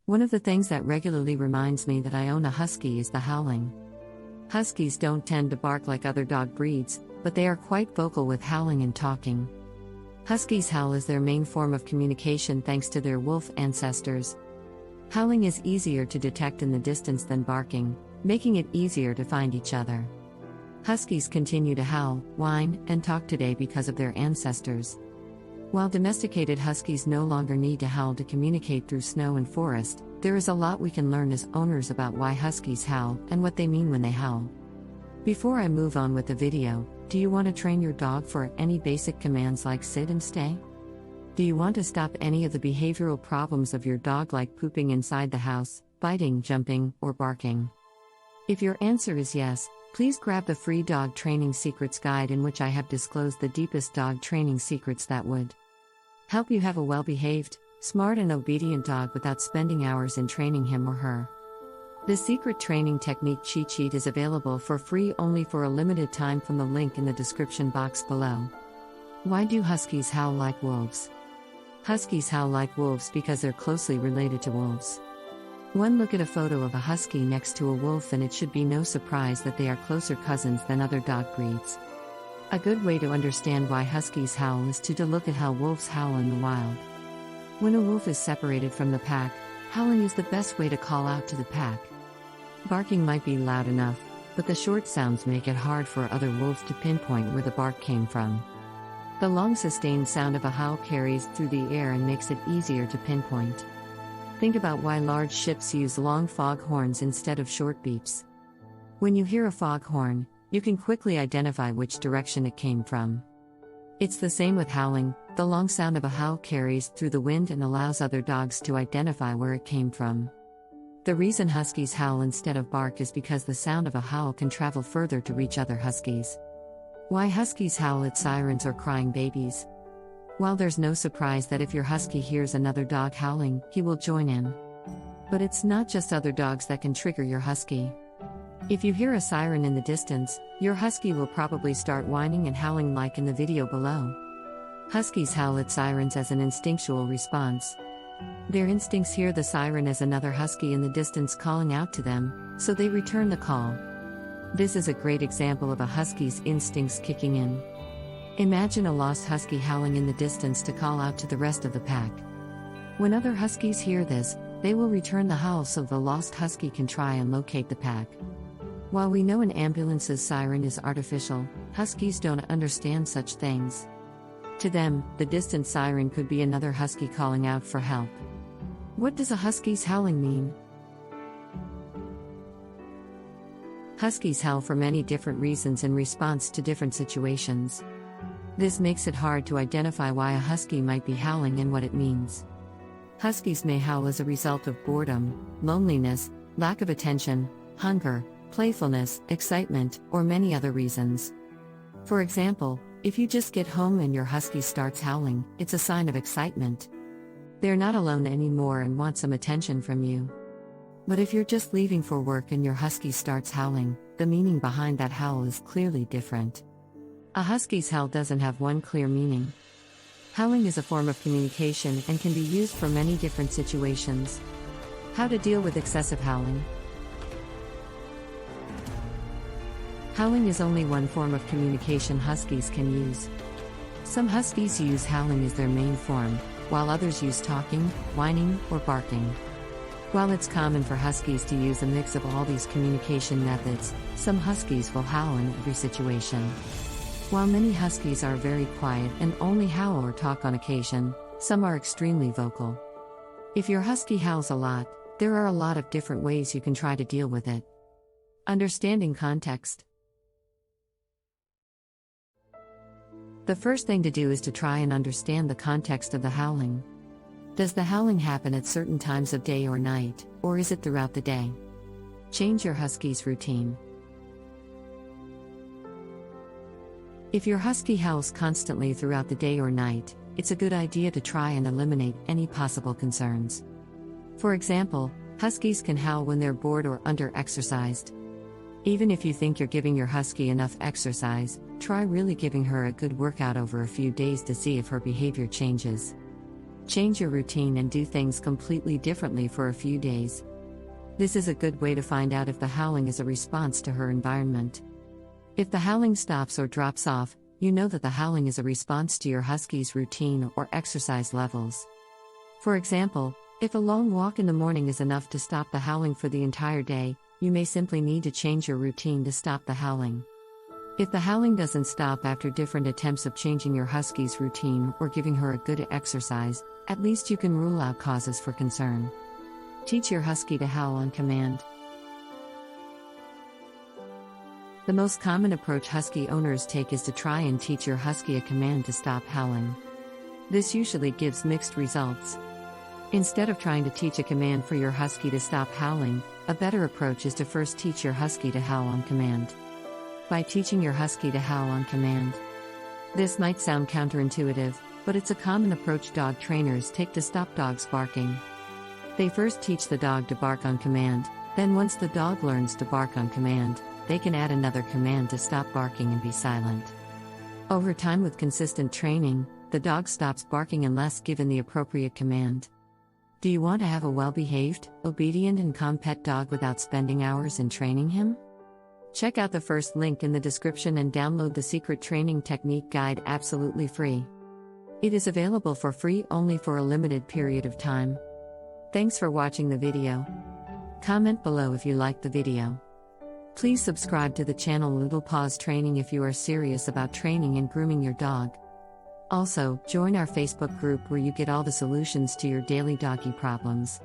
One of the things that regularly reminds me that I own a husky is the howling. Huskies don't tend to bark like other dog breeds, but they are quite vocal with howling and talking. Huskies howl is their main form of communication thanks to their wolf ancestors. Howling is easier to detect in the distance than barking, making it easier to find each other. Huskies continue to howl, whine, and talk today because of their ancestors. While domesticated huskies no longer need to howl to communicate through snow and forest, there is a lot we can learn as owners about why huskies howl and what they mean when they howl. Before I move on with the video, do you want to train your dog for any basic commands like sit and stay? Do you want to stop any of the behavioral problems of your dog like pooping inside the house, biting, jumping, or barking? If your answer is yes, please grab the free Dog Training Secrets Guide in which I have disclosed the deepest dog training secrets that would help you have a well-behaved, smart and obedient dog without spending hours in training him or her. The secret training technique cheat sheet is available for free only for a limited time from the link in the description box below. Why do Huskies howl like wolves? Huskies howl like wolves because they're closely related to wolves. One look at a photo of a husky next to a wolf and it should be no surprise that they are closer cousins than other dog breeds. A good way to understand why huskies howl is to look at how wolves howl in the wild. When a wolf is separated from the pack, howling is the best way to call out to the pack. Barking might be loud enough, but the short sounds make it hard for other wolves to pinpoint where the bark came from. The long sustained sound of a howl carries through the air and makes it easier to pinpoint. Think about why large ships use long fog horns instead of short beeps. When you hear a fog horn, you can quickly identify which direction it came from. It's the same with howling. The long sound of a howl carries through the wind and allows other dogs to identify where it came from. The reason huskies howl instead of bark is because the sound of a howl can travel further to reach other huskies. Why huskies howl at sirens or crying babies? While there's no surprise that if your husky hears another dog howling, he will join in. But it's not just other dogs that can trigger your husky. If you hear a siren in the distance, your husky will probably start whining and howling like in the video below. Huskies howl at sirens as an instinctual response. Their instincts hear the siren as another husky in the distance calling out to them, so they return the call. This is a great example of a husky's instincts kicking in. Imagine a lost husky howling in the distance to call out to the rest of the pack. When other huskies hear this, they will return the howl so the lost husky can try and locate the pack. While we know an ambulance's siren is artificial, huskies don't understand such things. To them, the distant siren could be another husky calling out for help. What does a husky's howling mean? Huskies howl for many different reasons in response to different situations. This makes it hard to identify why a husky might be howling and what it means. Huskies may howl as a result of boredom, loneliness, lack of attention, hunger, playfulness, excitement, or many other reasons. For example, if you just get home and your husky starts howling, it's a sign of excitement. They're not alone anymore and want some attention from you. But if you're just leaving for work and your husky starts howling, the meaning behind that howl is clearly different. A husky's howl doesn't have one clear meaning. Howling is a form of communication and can be used for many different situations. How to deal with excessive howling? Howling is only one form of communication huskies can use. Some huskies use howling as their main form, while others use talking, whining, or barking. While it's common for huskies to use a mix of all these communication methods, some huskies will howl in every situation. While many huskies are very quiet and only howl or talk on occasion, some are extremely vocal. If your husky howls a lot, there are a lot of different ways you can try to deal with it. Understanding context. The first thing to do is to try and understand the context of the howling. Does the howling happen at certain times of day or night, or is it throughout the day? Change your husky's routine. If your husky howls constantly throughout the day or night, it's a good idea to try and eliminate any possible concerns. For example, huskies can howl when they're bored or under-exercised. Even if you think you're giving your husky enough exercise, try really giving her a good workout over a few days to see if her behavior changes. Change your routine and do things completely differently for a few days. This is a good way to find out if the howling is a response to her environment. If the howling stops or drops off, you know that the howling is a response to your husky's routine or exercise levels. For example, if a long walk in the morning is enough to stop the howling for the entire day, you may simply need to change your routine to stop the howling. If the howling doesn't stop after different attempts of changing your husky's routine or giving her a good exercise, at least you can rule out causes for concern. Teach your husky to howl on command. The most common approach husky owners take is to try and teach your husky a command to stop howling. This usually gives mixed results. Instead of trying to teach a command for your husky to stop howling, a better approach is to first teach your husky to howl on command. By teaching your husky to howl on command. This might sound counterintuitive, but it's a common approach dog trainers take to stop dogs barking. They first teach the dog to bark on command, then once the dog learns to bark on command, they can add another command to stop barking and be silent. Over time, with consistent training, the dog stops barking unless given the appropriate command. Do you want to have a well-behaved, obedient and calm pet dog without spending hours in training him? Check out the first link in the description and download the Secret Training Technique Guide absolutely free. It is available for free only for a limited period of time. Thanks for watching the video. Comment below if you liked the video. Please subscribe to the channel Little Paws Training if you are serious about training and grooming your dog. Also, join our Facebook group where you get all the solutions to your daily doggy problems.